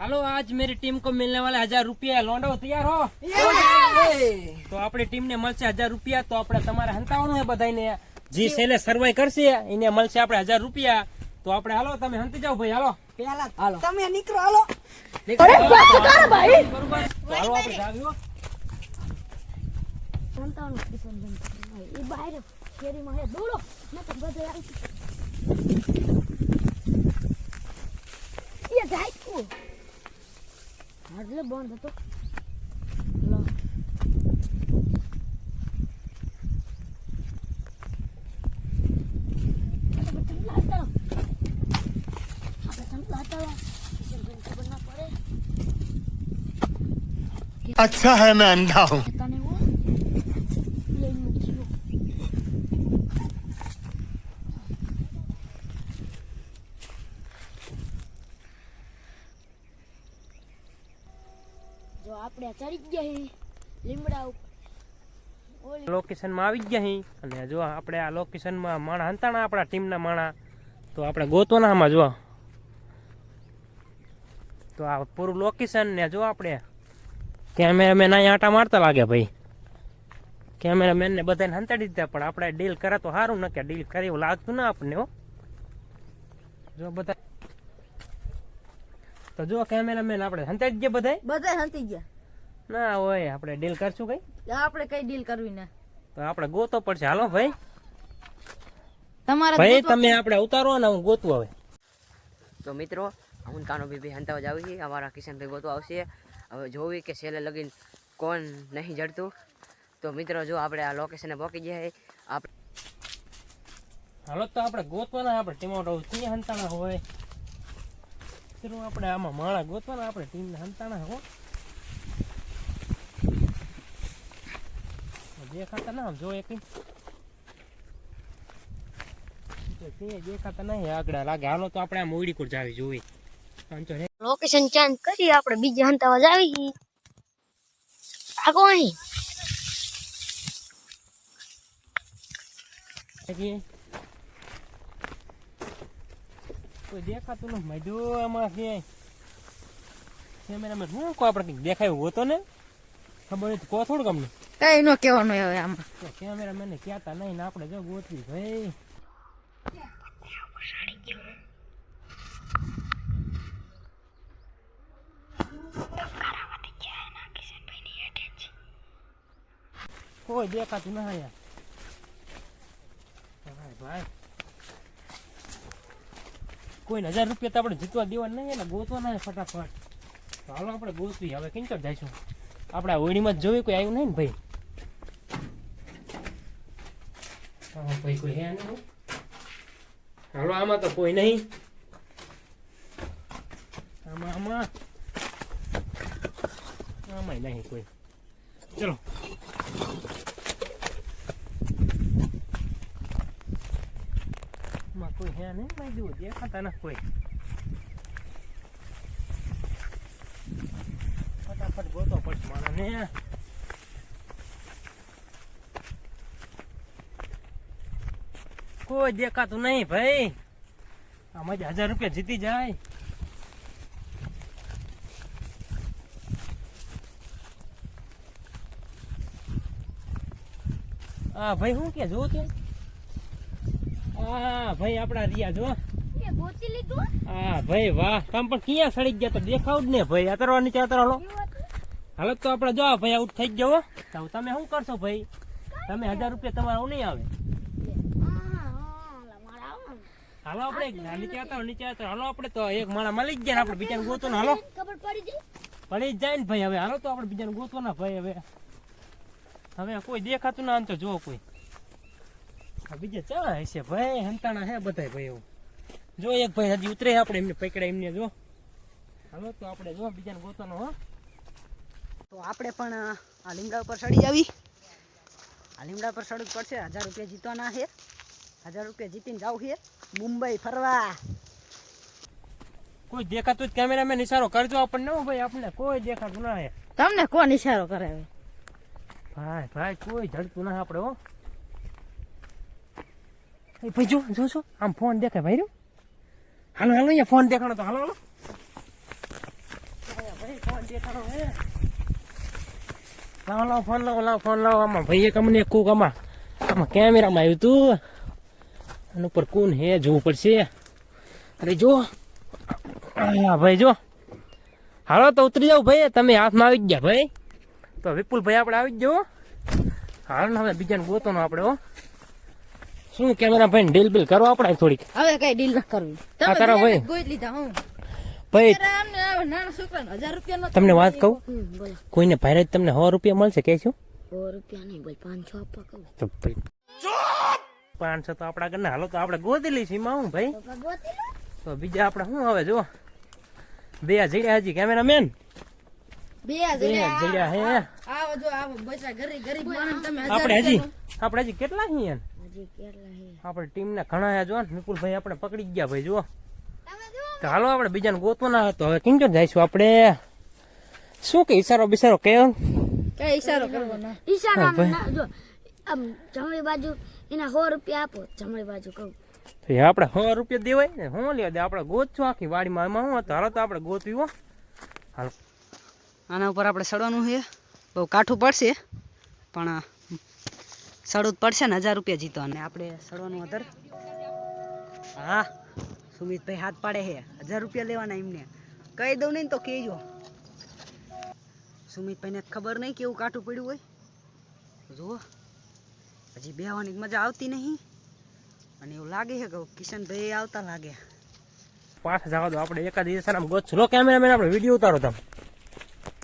Hello, आज मेरी team को मिलने वाला 1000 रुपया। लौंडो तैयार हो? तो अपनी टीम ने મળશે 1000 રૂપિયા। તો આપણે તમારે હંતાવાનું છે બધાને, જે સેલે સર્વાઈ કરશે એને મળશે આપણે 1000 રૂપિયા। તો આપણે હાલો, તમે હંતી જાઓ ભાઈ, હાલો પેલા હાલો તમે નીકળો, હાલો. અરે ભાઈ બરોબર, હાલો આપણે જાવ્યો સંતાનો કિશન ભાઈ એ બહાર શેરીમાં હે દોડો ન તો બધે આવી એ જાય કો હાડલે બંધ હતો લો अच्छा है मैं अंधा हूँ। જો આપણે ચડી ગયા લીમડા લોકેશન માં આવી ગયા હી, અને જો આપણે આ લોકેશન માં માણા હંતાણા આપણા ટીમ ના માણા, તો આપણે ગોતવાના આમાં જો તો આ પૂરું લોકેશન ને જો આપણે કેમેરામેન અહીંયા આટા મારતા લાગે ભાઈ, કેમેરામેન ને બધાને હંતાડી દીધા, પણ આપણે ડીલ કરે તો સારું, ન કે ડીલ કરે એવું લાગતું ના આપણને હો। જો બધા તો જો કેમેરામેન આપણે હંતાડી દે બધા હંતી ગયા. ના હોય, આપણે ડીલ કરશું કઈ, આપણે કઈ ડીલ કરવી ને તો આપણે ગોતો પડશે। હાલો ભાઈ, તમારે ભાઈ તમે આપણે ઉતારો ને હું ગોતું હવે। તો મિત્રો હું કાનો બીબી હંતાવા જાવ છે, અમારા કિશનભાઈ ગોતો આવશે। હવે જોવી કે છેલ્લે લગીન કોણ નહીં જડતું। તો મિત્રો જો આપણે આ લોકેશને પહોંચી ગયા આપણે, હાલો તો આપણે ગોતવાના, આપણે ટીમોટો ત્યાં હંતાણા હોય તો આપણે આમાં માળા ગોતવાના, આપણે ટીમને હંતાણા હો। દેખાતા ના જો એક દેખાતા નહીં આગળ લાગે। હાલો તો આપણે આ મોડી કોર જાવી જોવી, લોકેશન ચેન્જ કરી આપણે બીજે હંતાવા જાવી આગો અહીં કોઈ દેખાતું નથી ભાઈ, જો આમાં છે કેમેરામાં શું કહો, આપણે કંઈક દેખાયું હોતો ને ખબર નથી કહો થોડું ગમને, કઈ નો કહેવાનું હવે આમાં. તો કેમેરામેન ને કહેતા નહીં ને આપણે જો ગોતવી ભાઈ। કોઈ દેખાતું ના યાર ભાઈ, કોઈ 1000 રૂપિયા તો આપણે જીતવા દેવાના નહીં, એટલે ગોતવાના ફટાફટ। તો હાલો આપણે ગોતવી હવે, કિંચર જઈશું આપણે આ હોળીમાં જ જોયું, કોઈ આવ્યું નહીં ને ભાઈ। ભાઈ કોઈ હે નહીં, હાલો આમાં તો કોઈ નહીં, આમાં નહીં કોઈ, ચલો આમાં કોઈ હે નહીં ભાઈ, જો દેખાતા ના કોઈ, ફટાફટ ગોતો પડશે માણસને। કોઈ દેખાતું નહીં ભાઈ, આમાં જ 1000 રૂપિયા જીતી જાય। હા ભાઈ શું કે જો તે, હા ભાઈ આપડા રિયા જો, એ ગોતી લીધું હા ભાઈ વાહ, તમે પણ ક્યાં સડી ગયા, તો દેખાવ જ ને ભાઈ, અતરવા નીચે અતરો હાલો તો આપણે જો ભાઈ આઉટ થઈ ગયો, તો તમે શું કરશો ભાઈ, તમે 1000 રૂપિયા તમારા નહીં આવે। હાલો આપણે નીચે આવતા હાલો, આપણે તો એક માણા મળી જ ગયા, આપણે બીજાને ગોતો ને, હાલો ખબર પડી જાય ને ભાઈ। હવે હાલો તો આપણે બીજાને ગોતવાના ભાઈ, હવે કોઈ દેખાતું ના, આમ તો જો કોઈ બીજે ચા હશે ભાઈ, હંતાણા હે બધા ભાઈ એવું। જો એક ભાઈ હજી ઉતરે, આપણે એમને પકડ્યા એમને જો, હાલો તો આપણે જો બીજાને ગોતવાનો હો। તો આપણે પણ આ લીમડા ઉપર ચડી આવી, આ લીમડા પર ચડવું પડશે, 1000 રૂપિયા જીતવાના છે, 1000 રૂપિયા જીતીને જાવ છે મુંબઈ ફરવા। કોઈ દેખાતું જ કેમેરામેન ઇશારો કરજો આપણને હો ભાઈ, આપણને કોઈ દેખાતું ના હે, તમને કોણ ઈશારો કરે હવે ભાઈ ભાઈ કોઈ જડતું ના આપણે હો। ભાઈ જો જો જો આમ ફોન દેખાય ભાઈ, હાલો હાલો અહીંયા ફોન દેખાણો તો, હાલો હાલો ભાઈ ફોન દેખાડો હે લાવો ફોન લાવો આમાં ભાઈ એક અમને કુક આમાં કેમેરામાં આવ્યું તું આના ઉપર કોણ હે જોવું પડશે અરે જો હા ભાઈ જો હાલો તો ઉતરી જાવ ભાઈ તમે હાથમાં આવી જ ગયા ભાઈ તો વિપુલ ભાઈ આપણે આવી જ જાઓ હાલ ને હવે બીજાને ગોતોનો આપણે હો શું કેમેરા ભાઈ ડીલ બિલ કરો આપણે થોડીક હવે કઈ ડીલ ન કરવી હા કરો ભાઈ ગોઈ લીધા હું ભાઈ નાના છોકરાને 1000 રૂપિયા તમને વાત કહું બોલો કોઈને ભાઈ તમને 100 રૂપિયા મળશે કે શું 100 રૂપિયા નહીં બોલ 500 આપવા કહું તો ભાઈ 500 તો આપણા ઘરના હાલો તો આપણે ગોતી લઈશું એમાં હું ભાઈ તો ભગવતી લો તો બીજા આપણે શું હવે જો બે જડ્યા હજી કેમેરામેન બે જડ્યા હે આવો જો આવો બચા ગરીબ માણસ તમે આપણે હજી કેટલા છીએ હજી કેટલા હે આપણે ટીમના ઘણા હે જો વિપુલભાઈ આપણે પકડી ગયા ભાઈ જો તો હાલો આપણે બીજાને ગોતવાના હતો હવે કિંજર જઈશું આપણે શું કે ઈશારો બિસારો કે કઈ ઈશારો કરવાનો ઈશારા ભાઈ. ના જો આમ જમણી બાજુ એના 100 રૂપિયા આપો જમણી બાજુ કહું તો એ આપણે 100 રૂપિયા દેવાય ને હું લેવા દે આપણે ગોતશું આખી વાડીમાં એમાં શું હતું હાલો તો આપણે ગોતવી હો હાલો આના ઉપર આપણે સડવાનું છે બહુ કાઠું પડશે પણ સડવું જ પડશે ને 1000 રૂપિયા જીતો અને આપણે સડવાનું અધર હા સુમિતભાઈ હાથ પાડે છે 1000 રૂપિયા લેવાના એમને કહી દઉં નહીં તો કહેજો સુમિતભાઈને ખબર નહીં કેવું કાઠું પડ્યું હોય જુઓ હજી બેહવાની મજા આવતી નહીં અને એવું લાગે છે કે કિશનભાઈ આવતા લાગે પાછા જવા દો આપણે એકાદ ઈશારામાં ગોતશું લો કેમેરામેન આપણે વિડીયો ઉતારો તમે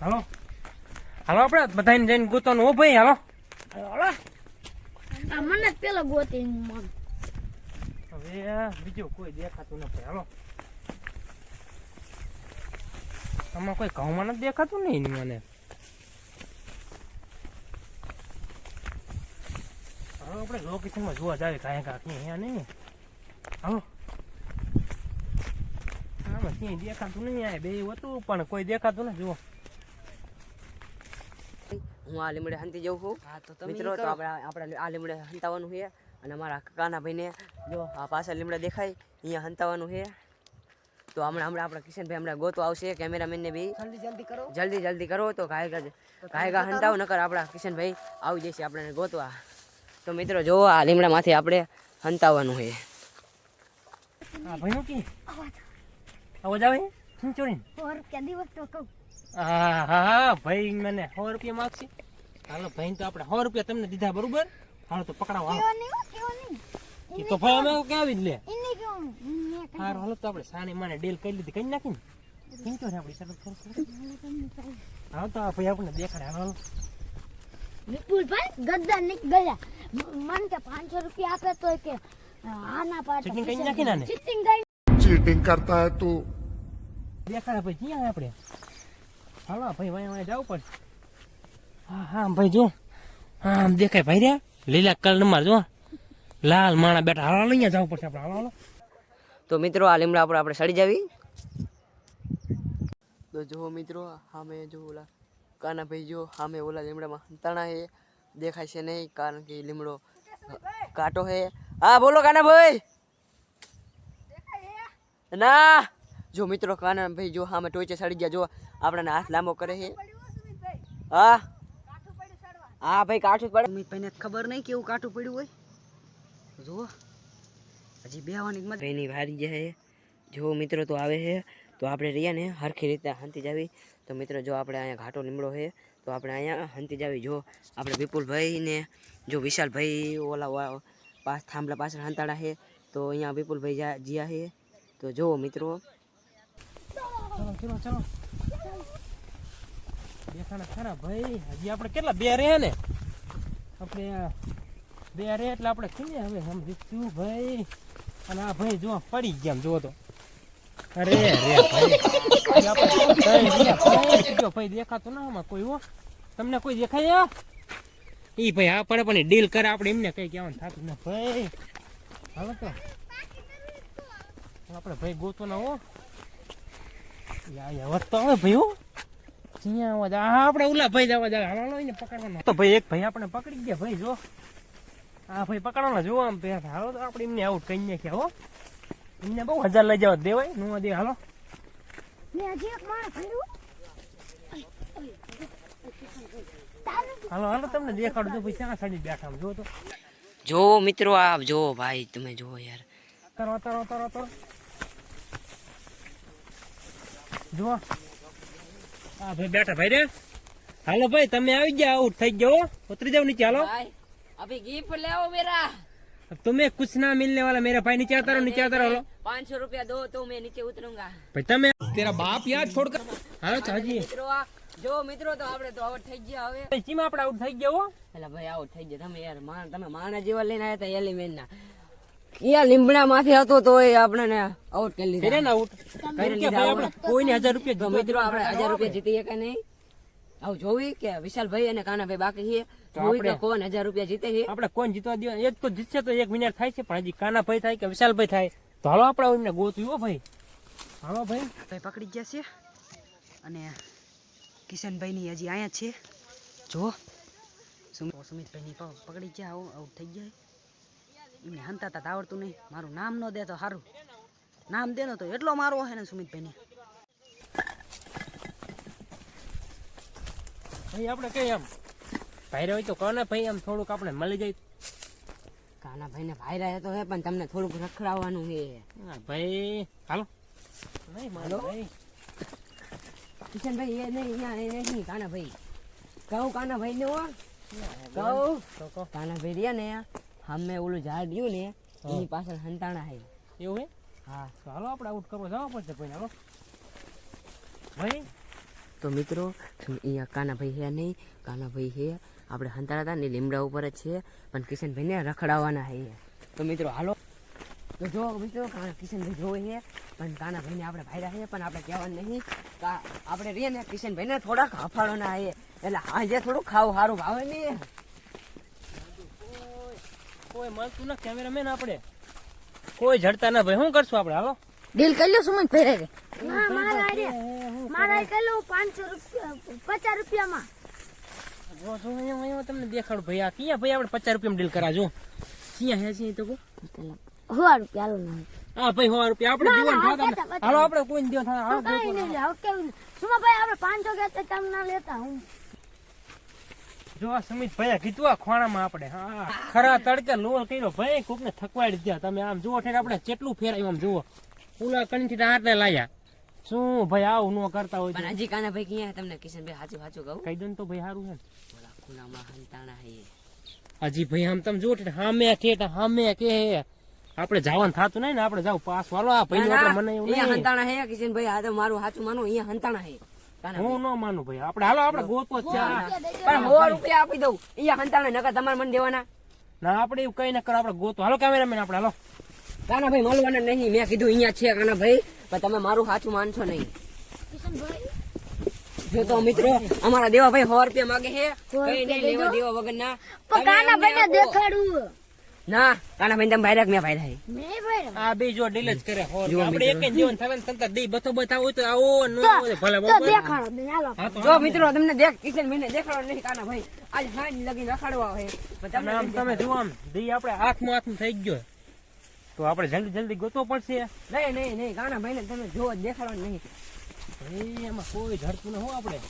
હાલો હાલો આપણે બધાને જઈને ગોતવાનું હો ભાઈ હાલો હાલો આ મને જ પેલો ગોતી મગ હવે બીજું કોઈ દેખાતું નથી હાલો આમાં કોઈ ઘઉંમાં નથી દેખાતું નહીં મને હાલો આપણે લોકેશનમાં જોવા જાવે કાંઈ કાંઈ અહીંયા નહીં હાલો આમાં ક્યાંય દેખાતું નહીં આ બે હતું પણ કોઈ દેખાતું નથી જુઓ હું આ લીમડે હંતી જઉં છું હા તો તમે મિત્રો તો આપણે આ લીમડે હંતાવાનું છે અને અમારા કાના ભાઈને જો આ પાછળ લીમડે દેખાય અહીંયા હંતાવાનું છે તો હમણાં આપણે કિશનભાઈ હમણાં ગોતો આવશે કેમેરામેનને બી જલ્દી કરો જલ્દી કરો તો ગાયગા હંતાવ નકર આપણા કિશનભાઈ આવી જશે આપણને ગોતવા તો મિત્રો જો આ લીમડામાંથી આપણે હંતાવાનું છે હા ભાઈ નું કી અવાજ આવે શું ચોરી 100 રૂપિયા દિવસ તો કહું હા હા ભાઈ મને 100 રૂપિયા માગશે હાલો ભાઈ તો આપણે 100 રૂપિયા તમને દીધા બરોબર હાલો તો પકડાવો હાલો કેવો નહીં ઈ તો ભાઈ અમે કે આવી જ લે એને કેવું હારું હાલો તો આપણે સાની માને ડીલ કરી લીધી કઈ નાખીને કેમ તો આપણી સરસ હાલો તો આ ભાઈ આપણને દેખાડે હાલો વિપુલભાઈ ગદ્દા નીક ગયા મન કે 500 રૂપિયા આપે તો કે આના પાછળ ચીટિંગ કરી નાખી ને આને? ચીટિંગ કરી चीटिंग करता है तू દેખાડે ભાઈ ક્યાં આપણે હાલો ભાઈ વાય જવું પડશે હા હા ભાઈ જો હા આમ દેખાય ભાઈ રે લીલા કલરમાં જો લાલ માણા બેઠા હાલો અહીંયા જવું પડશે આપણે હાલો તો મિત્રો આ લીમડા પર આપણે સડી જાવી તો જો મિત્રો સામે જો ઓલા કાનાભાઈ જો સામે ઓલા લીમડામાં હંતાણા છે દેખાય છે નહીં કારણ કે લીમડો કાટો છે હા બોલો કાનાભાઈ ના જો મિત્રો કાનાભાઈ જો સામે ટોચે સડી ગયા જો આપણને હાથ લાંબો કરે છે હા હા ભાઈ કાઠું જ પડે સુમિતભાઈને ખબર નહીં કેવું કાઠું પડ્યું હોય જુઓ હજી બેહવાની મજા ભાઈની વારી જાય જો મિત્રો તો આવે છે તો આપણે રહ્યા ને હરખી રીતે હંતી જાવી તો મિત્રો જો આપણે અહીંયા ઘાટો લીમડો છે તો આપણે અહીંયા હંતી જાવી જો આપણે વિપુલભાઈ ને જો વિશાલભાઈ ઓલા થાંભલા પાછળ હંતાડા છે તો અહીંયા વિપુલભાઈ જ્યાં છે તો જુઓ મિત્રો ચલો દેખાણા ખરા ભાઈ હજી આપણે કેટલા બે રે ને આપણે બે રે એટલે આપણે કહીએ હવે સમજીશું ભાઈ અને આ ભાઈ જો પડી ગયા આમ જુઓ તો અરે રે ભાઈ ભાઈ દેખાતું ના આમાં કોઈ હો તમને કોઈ દેખાય ઈ ભાઈ આ પડે પણ ડીલ કરે આપણે એમને કઈ કહેવાનું થતું ના ભાઈ હાલો તો આપણે ભાઈ ગોતો ના હો યા તો હવે ભાઈ હો આપણે ઓલા ભાઈ જવા જાય હાલો એને પકડવાનો તો ભાઈ એક ભાઈ આપણે પકડી ગયા ભાઈ જો આ ભાઈ પકડવાના જો આમ હાલો તો આપણે એમને આઉટ કરી નાખ્યા હો એમને બહુ 1000 લઈ જવા દેવાય નો દે હાલો મેં હજી એક માણસ ભર્યું હાલો હાલો તમને દેખાડું તો ભાઈ ક્યાં સાડી બેઠા આમ જો તો જો મિત્રો આ જો ભાઈ તમે જુઓ યાર તરો તરો તરો તરો જુઓ હા ભાઈ બેઠા ભાઈ રે હાલો ભાઈ તમે આવી ગયા આઉટ થઈ ગયો ઉતરી જાओ नीचे हालो भाई अभी गिफ्ट ले आओ मेरा अब तुम्हें कुछ ना मिलने वाला मेरा भाई नीचे आता रहो 500 रुपया दो तो मैं नीचे उतरूंगा भाई તમે तेरा बाप यार छोड़कर हालो चाची મિત્રો આ જો મિત્રો તો આપણે તો આઉટ થઈ ગયા હવે ભાઈ ચીમાં આપણે આઉટ થઈ ગયા હો એલા ભાઈ આઉટ થઈ ગયા તમે યાર તમે માણા જેવા લઈને આવ્યા હતા એલિમેન્ટ ના યા લીમડા માથે હતો તો એ આપણને આઉટ કરી લીધા કરે ને આઉટ કરી કે ભાઈ આપણે કોઈને 1000 રૂપિયા તો મિત્રો આપણે 1000 રૂપિયા જીતીએ કે નહીં આવ જોવી કે વિશાલભાઈ અને કાનાભાઈ બાકી છે જોવી કે કોણ 1000 રૂપિયા જીતે છે આપણે કોણ જીતવા દે એક તો જીતશે તો 1 મિનિટ થાય છે પણ હજી કાનાભાઈ થાય કે વિશાલભાઈ થાય તો હાલો આપણે એમને ગોતું હો ભાઈ હાલો ભાઈ ભાઈ પકડી ગયા છે અને કિશનભાઈ ની હજી અહીંયા છે જો સુમિતભાઈ ની પકડી ગયા આઉટ થઈ ગયા એમને હંતા તા આવડતું નહીં મારું નામ ન દે તો સારું નામ દે તો એટલો મારવો હે ને સુમિતભાઈ ને ભાઈ આપણે કઈ આમ ભાઈ હોય તો કોને ભાઈ આમ થોડુંક આપણે મળી જાય કાનાભાઈ ને ભાઈ તો હે પણ તમને થોડુંક રખડાવવાનું છે હા ભાઈ હાલો નહીં મારો ભાઈ કિશનભાઈ એ નહીં અહીંયા નહીં કાનાભાઈ કહું કાનાભાઈ ને કહું કાનાભાઈ રહ્યા ને અમે ઓલું ઝાડ રહ્યું ને એની પાછળ હંતાણા હે એવું હે હા તો હાલો આપણે આઉટ કરવા જવા પડશે ભાઈ હાલો ભાઈ તો મિત્રો અહીંયા કાનાભાઈ છે નહીં કાનાભાઈ છે આપણે હંતાડા હતા ને લીમડા ઉપર જ છે પણ કિશનભાઈને રખડાવવાના છે તો મિત્રો હાલો તો જો મિત્રો કિશનભાઈ જોવે છે પણ કાનાભાઈને આપણે ભાઈરા છે પણ આપણે કહેવાનું નહીં આપણે રહીએ ને કિશનભાઈને થોડાક હફાળોના છે એટલે આજે થોડું ખાવું સારું ભાવે નહીં કોઈ મળતું ના કેમેરામેન આપણે કોઈ જડતા ના ભાઈ શું કરશું આપણે હાલો ડીલ કરી લો સુમન ફેરે રે મારા કરી લો 500 રૂપિયા 50 રૂપિયામાં જો જો અહીંયા તમને દેખાડું ભાઈ આ ક્યાં ભાઈ આપણે 50 રૂપિયામાં ડીલ કરા જો ક્યાં હે છે તો કો 100 રૂપિયા હાલો ના હા ભાઈ 100 રૂપિયા આપણે દીવાન થાતા હાલો આપણે કોઈ દેવ થાતા હાલો કઈ નહીં લે ઓકે સુમા ભાઈ આપણે 500 ગયા તમે ના લેતા હું જો સુમિત ભાઈ કીધું આ ખોણામાં આપણે હા ખરા તડકે લોલ કર્યો ભાઈ કોક ને થકવાડી દીધા તમે આમ જુઓ ઠેર આપણે કેટલું ફેરાયું આમ જુઓ પુલા કણીથી હાથને લાયા શું ભાઈ આવું ન કરતા હોય પણ હજી કાનાભાઈ ક્યાં તમને કિશનભાઈ સાચું સાચું કહું કહી દો ને તો ભાઈ સારું છે ઓલા ખુલામાં હંતાણા હે હજી ભાઈ આમ તમે જો હામે ઠેઠ હામે કે આપણે જવાનું થતું નહીં ને આપણે જાવ પાસ વાલો આ ભાઈ આપણે મને એવું અહીંયા નહીં હંતાણા હે કિશનભાઈ આ તો મારું સાચું માનો અહીંયા હંતાણા હે હું ન માનું ભાઈ આપણે હાલો આપણે ગોતો જ છે પણ 100 રૂપિયા આપી દઉં અહીંયા હંતાણા નકર તમારે મને દેવાના ના આપણે એવું કઈ ના કરો આપણે ગોતો હાલો કેમેરામેન આપણે હાલો કાનાભાઈ મળવાના નહીં મેં કીધું અહીંયા છે કાનાભાઈ પણ તમે મારું સાચું માનશો નહીં જો તો મિત્રો અમારા દેવાભાઈ 100 રૂપિયા માગે છે કઈ નહીં લેવા દેવા વગર ના કાનાભાઈ ને દેખાડું ના કાનાભાઈ તમે ભાઈ મેં ભાઈ થાય મેં ભાઈ આ બે જો ડીલ જ કરે આપણે એક જીવન થાય ને તંતર દઈ બતો બતાવો તો આવો ન ભલે તો દેખાડો બે હાલો જો મિત્રો તમને દેખ કિશનભાઈને દેખાડો નહીં કાનાભાઈ આજ સાંજ લગી રખાડવા આવે પણ આમ તમે જુઓ આમ દઈ આપણે હાથમાં થઈ ગયો તો આપણે જલ્દી જલ્દી ગોતવો પડશે નહીં કાનાભાઈને તમે જો દેખાડો નહીં ભાઈ એમાં કોઈ ધરતું ન હો આપણે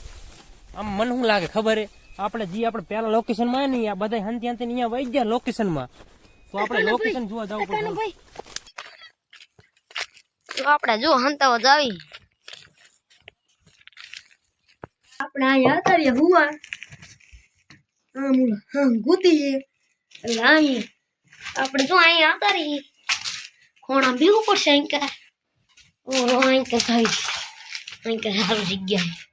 આમ મને શું લાગે ખબર હે આપણે જે આપણે પેલા લોકેશન માં નહીં આ બધા હંતી હંતી અહીંયા વહી ગયા લોકેશન માં તો આપણે લોકેશન જોવા જવું પડે તો આપણે જો હંતાવા જાવી આપણે અહીંયા આતારીએ હુવા હા ગુતી એટલે અહીં આપણે જો અહીંયા આતારી કોણા ભેગું પડશે અહીં ઓ અહીં કે થઈ અહીં કે સારું જગ્યા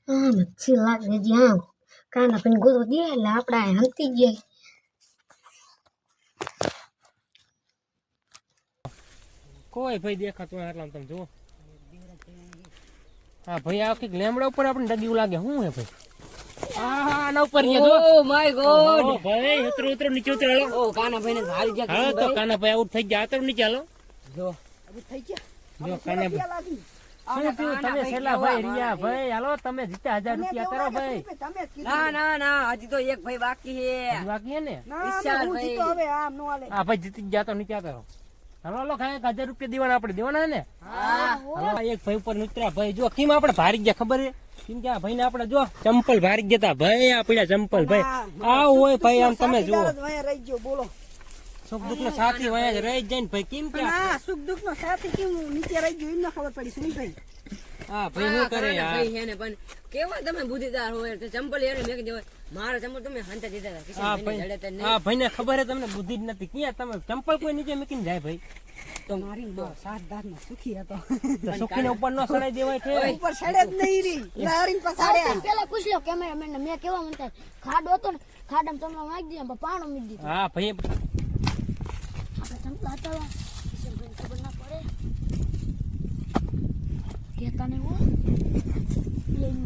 હા મચ્છી લાગે જ્યાં કાના પણ ગોતો દે એટલે આપણે હંતી જાય કોઈ ભાઈ દેખાતું નહીં આટલા તમે જુઓ હા ભાઈ આ કઈક લેમડા ઉપર આપણે ડગ્યું લાગે શું હે ભાઈ આ ના ઉપર ઓ માય ગોડ ભાઈ ઉતરો ઉતરો નીચે ઉતરો હાલો ઓ કાનાભાઈને ભારી ગયા હા તો કાના ભાઈ આઉટ થઈ ગયા આતર નીચે હાલો જો અભી થઈ ગયા જો કાના ભાઈ શું થયું તમે છેલ્લા ભાઈ રિયા ભાઈ હાલો તમે જીત્યા 1000 રૂપિયા કરો ભાઈ ના ના ના હજી તો એક ભાઈ બાકી છે બાકી હે ને વિશાલ ભાઈ હા ભાઈ જીતી જ જાતો નીચે કરો હાલો હાલો ખાય 1000 રૂપિયા દેવાના આપણે દેવાના ને હાલો એક ભાઈ ઉપર ઉતર્યા ભાઈ જો કેમ આપણે ભારી ગયા ખબર હે કેમ કે આ ભાઈ ને આપણે જો ચંપલ ભારી ગયા તા ભાઈ આ પડ્યા ચંપલ ભાઈ આ હોય ભાઈ આમ તમે જુઓ બોલો સુખ દુઃખ નો સાથી વયા જ રહી જાય ને ભાઈ કેમ કે ના સુખ દુઃખ નો સાથી કેમ નીચે રહી ગયો એમને ખબર પડી સુનિલભાઈ હા ભાઈ શું કરે યાર ભાઈ છે ને પણ કેવા તમે બુદ્ધિદાર હોય તો ચંપલ યાર મેં કીધું મારા ચંપલ તમે હાંતા દીધા હતા કિશન ભાઈને જડે તો નહીં હા ભાઈ ને ખબર હે તમને બુદ્ધિ જ નથી ક્યાં તમે ચંપલ કોઈ નીચે મૂકીને જાય ભાઈ તો મારી સાત દાંત નો સુખી હતો તો સુખીને ઉપર નો સડાઈ દેવાય છે ઉપર સડે જ નહીં રી લારીન પસાડ્યા પેલા પૂછ લો કેમેરામેન ને મેં કેવા મનતા ખાડો હતો ને ખાડામાં તમને નાખી દીધા પાણો મૂકી દીધું હા ભાઈ આપણે ચંપલા હતા કિશનભાઈને ખબર ના પડે કેતા નહીં હો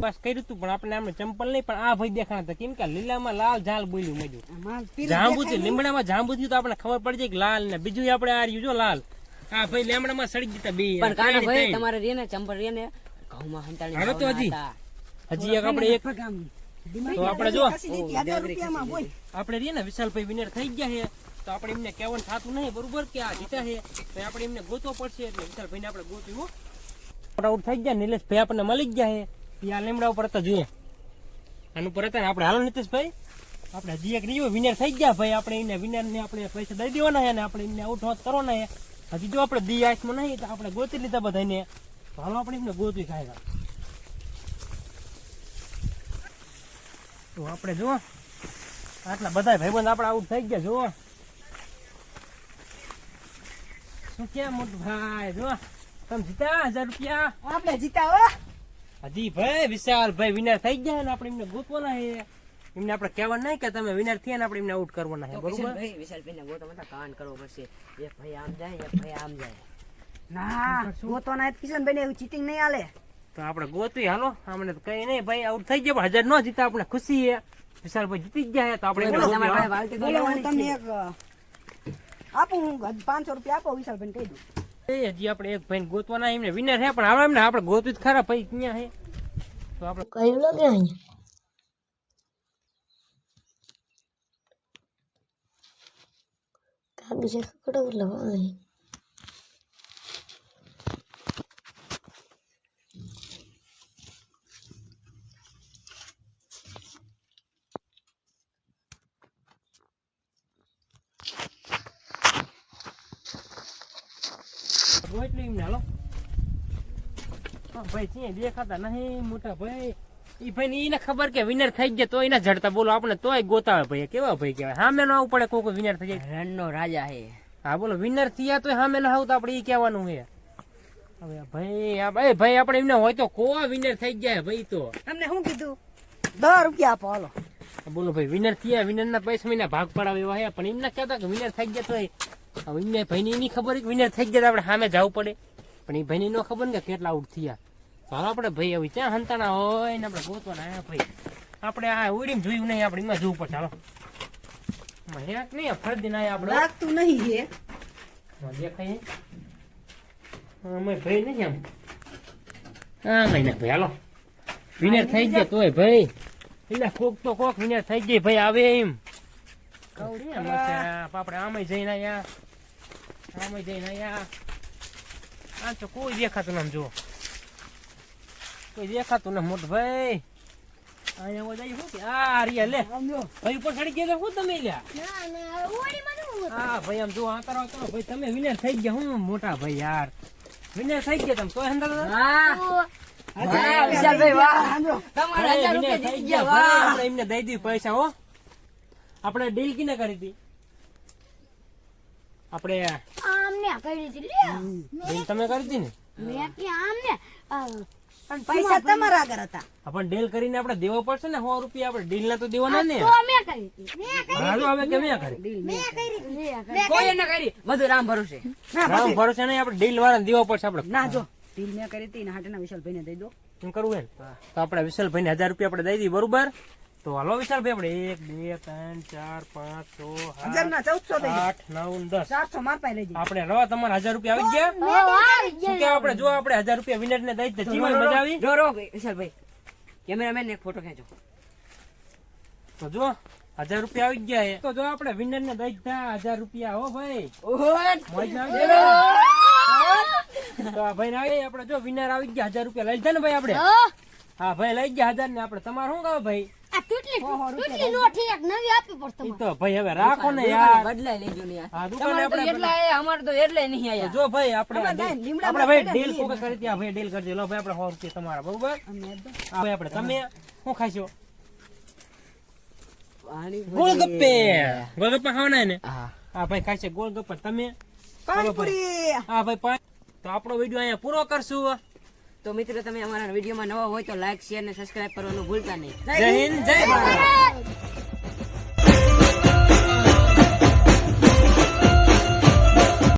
બસ કર્યું તું પણ આપણે આમને ચંપલ નહીં પણ આ ભાઈ દેખાણા હતા કેમ કે લીલામાં લાલ ઝાલ બોલ્યું મજું જાંબુ થયું લીમડામાં જાંબુ થયું તો આપણે ખબર પડી જાય કે લાલ ને બીજું આપણે આ રહ્યું જો લાલ હા ભાઈ લીમડામાં સડી જતા બે પણ કાના ભાઈ તમારે રે ને ચંપલ રે ને ઘઉંમાં હંતાડી હવે તો હજી એક આપણે એક તો આપણે જો આપણે રે ને વિશાલભાઈ વિનર થઈ ગયા છે તો આપણે એમને કહેવાનું થતું નહીં બરોબર કે આ જીતા છે તો આપણે એમને ગોતવો પડશે એટલે વિશાલભાઈને આપણે ગોત્યું આઉટ થઈ ગયા નિલેશભાઈ આપણને મળી ગયા છે આ લીમડા ઉપર હતા જોઈએ આનું ઉપર હતા ને આપણે હાલો નીતિશભાઈ આપણે હજી એક રહ્યો વિનર થઈ ગયા ભાઈ આપણે એને વિનર ને આપણે પૈસા દઈ દેવાના છે ને આપણે એમને આઉટ હોત કરવાના છે હજી જો આપણે દી આંખમાં નહીં તો આપણે ગોતી લીધા બધાને તો હાલો આપણે એમને ગોતવી ખાય તો આપણે જો આટલા બધા ભાઈબંધ આપણા આઉટ થઈ ગયા જો શું કેમ મોટું ભાઈ જો તમે જીતા 1000 રૂપિયા આપણે જીતા હો હજી ભાઈ વિશાલ ભાઈ વિનર થઈ ગયા ને આપણે એમને ગોતવાના છે એમને આપણે કહેવાનું નહીં કે તમે વિનર થયા ને આપણે એમને આઉટ કરવાના છે બરોબર ભાઈ વિશાલ ભાઈને ગોતો મત કાન કરવો પડશે એક ભાઈ આમ જાય એક ભાઈ આમ જાય ના ગોતો ના કિશનભાઈ ને એવું ચીટિંગ નહીં આલે તો આપણે ગોતવી હાલો અમને તો કઈ નહીં ભાઈ આઉટ થઈ ગયા 1000 નો જીતા આપણે ખુશી છે વિશાલ ભાઈ જીતી જ ગયા તો આપણે એમને તમારે ગોતવી, ભાઈ હા. વાલતી બોલો હું દોડવાની તમને છે. એક આપું હું 500 રૂપિયા આપો વિશાલભાઈ કહી દઉં એ હજી આપણે એક ભાઈ ગોતવાના એમને વિનર છે પણ હવે એમને આપણે ગોતવી જ ખરા ભાઈ ક્યાં છે તો આપણે કઈ લાગે અહીંયા કાગજ કડો લવાય ગોતલી એમને હાલો હા ભાઈ ત્યાં દેખાતા નહીં મોટા ભાઈ ઈ ભાઈ ને એને ખબર કે વિનર થઈ ગયા તો એના જડતા બોલો આપણે તોય ગોતાવે ભાઈ કેવા ભાઈ કહેવાય સામે નો આવવું પડે કોઈ વિનર થઈ જાય રણનો રાજા હે હા બોલો વિનર થયા તો સામે ના આવતા આપણે ઈ કહેવાનું છે હવે ભાઈ આ ભાઈ આપણે એમને હોય તો કોવા વિનર થઈ ગયા ભાઈ તો તમને શું કીધું 10 રૂપિયા આપો હાલો બોલો ભાઈ વિનર થયા વિનર ના પૈસા મહિના ભાગ પડાવે એવા હે પણ એમને કહેતા કે વિનર થઈ ગયા તો હવે એમને ભાઈ ની એની ખબર કે વિનર થઈ ગયા તો આપણે સામે જવું પડે પણ એ ભાઈ ની નો ખબર ને કે કેટલા આઉટ થયા ચાલો આપણે ભાઈ હવે ક્યાં હંતાણા હોય ને આપણે ગોતવાના હે ભાઈ આપણે આ ઉડીને જોયું નહીં આપણે એમાં જોવું પડે ચાલો હેક નહીં ફરદી ના આપણે લાગતું નહીં હે દેખાય અમે ભાઈ નહીં આમ હા મહિના ભાઈ હાલો વિનર થઈ ગયા તોય ભાઈ એટલે કોક તો કોક વિનર થઈ ગઈ ભાઈ આવે એમ આપણે આમે જઈને આયા આ તો કોઈ દેખાતું નામ જો કોઈ દેખાતું ના મોટું ભાઈ અહીંયા જાય શું કે આ રિયા લે ભાઈ ઉપર ચડી ગયા શું તમે લ્યા ના ના ઓડી મને હા ભાઈ આમ જો આ કરો ભાઈ તમે વિનર થઈ ગયા હું મોટા ભાઈ યાર વિનર થઈ ગયા તમે તોય અંદર વાહ વિશાલભાઈ વાહ તમારા 1000 રૂપિયા જીતી ગયા વાહ આપણે એમને દઈ દીધું પૈસા હો આપણે ડીલ કિને કરી હતી આપણે આમને કરી દીધી લે ડીલ તમે કરી હતી ને મેં કે આમને પણ પૈસા તમારા આગળ હતા આપણે ડીલ કરીને આપણે દેવો પડશે ને 100 રૂપિયા આપણે ડીલ ના તો દેવાના ને તો મેં કરી હતી હાલો હવે કેમ કરી મેં કરી હતી કોઈ ન કરી બધું રામ ભરોસે રામ ભરોસે નહીં આપણે ડીલ વાળા દેવો પડશે આપણે ના જો ઢીલ મેં કરી હતી ને હાટેના વિશાલભાઈને દઈ દો શું કરવું હે ને તો આપણે વિશાલભાઈ ને 1000 રૂપિયા આપણે દઈ દઈએ બરોબર તો હાલો વિશાલભાઈ આપણે 1 2 3 4 5 6 હજારના 1400 થઈ 8 9 10 400 માર પાસે લઈ જઈ આપણે રવા તમારા 1000 રૂપિયા આવી ગયા શું કે આપણે જો આપણે 1000 રૂપિયા વિનર ને દઈ દે જીવન મજા આવી રો વિશાલભાઈ કેમેરામેન ને એક ફોટો ખેંચો તો જો 1000 રૂપિયા આવી ગયા છે. તો જો આપણે વિનર ને દઈ દીધા 1000 રૂપિયા હો ભાઈ મોજ ના આવી તો આ ભાઈ ના આવી આપણે જો વિનર આવી ગયા 1000 રૂપિયા લઈ લીધા ને ભાઈ આપણે હા ભાઈ લઈ ગયા 1000 ને આપણે તમારે શું કહો ભાઈ આ કેટલી લોઠી એક નવી આપી પડશે ઈ તો ભાઈ હવે રાખો ને યાર બદલાઈ લેજો ને યાર હા દુકાને તમારે તો આપણે એટલા આયા, અમારે તો એટલે નહીં તો આયા જો ભાઈ આપણે લીમડા આપણે ભાઈ ડીલ કોક કરી ત્યાં ભાઈ ડીલ કરજો લો ભાઈ આપણે 100 રૂપિયા તમારા બરોબર હા ભાઈ આપણે તમે શું ખાશો ગોલગપ્પે ગોલગપ્પા ખાવાના ને હા હા ભાઈ ખાશે ગોલગપ્પા તમે પાણીપુરી હા ભાઈ તો આપણો વિડીયો અહીંયા પૂરો કરશું તો મિત્રો તમે અમારા વિડીયોમાં નવા હોય તો લાઈક શેર ને સબસ્ક્રાઇબ કરવાનું ભૂલતા નહીં જય હિન્દ જય ભારત